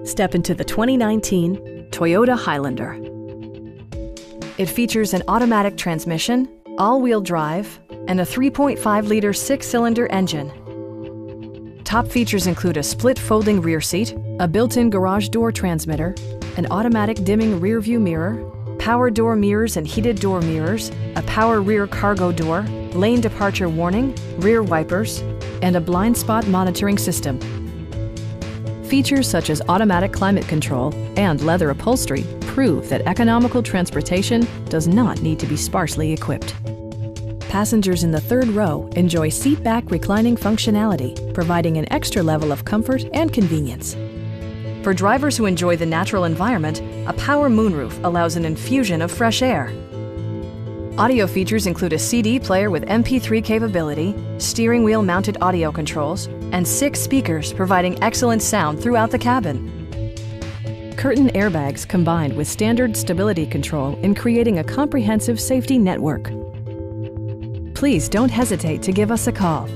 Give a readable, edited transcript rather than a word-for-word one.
Step into the 2019 Toyota Highlander. It features an automatic transmission, all-wheel drive, and a 3.5-liter six-cylinder engine. Top features include a split folding rear seat, a built-in garage door transmitter, an automatic dimming rear-view mirror, power door mirrors and heated door mirrors, a power rear cargo door, lane departure warning, rear wipers, and a blind spot monitoring system. Features such as automatic climate control and leather upholstery prove that economical transportation does not need to be sparsely equipped. Passengers in the third row enjoy seat-back reclining functionality, providing an extra level of comfort and convenience. For drivers who enjoy the natural environment, a power moonroof allows an infusion of fresh air. Audio features include a CD player with MP3 capability, steering wheel mounted audio controls, and 6 speakers providing excellent sound throughout the cabin. Curtain airbags combined with standard stability control in creating a comprehensive safety network. Please don't hesitate to give us a call.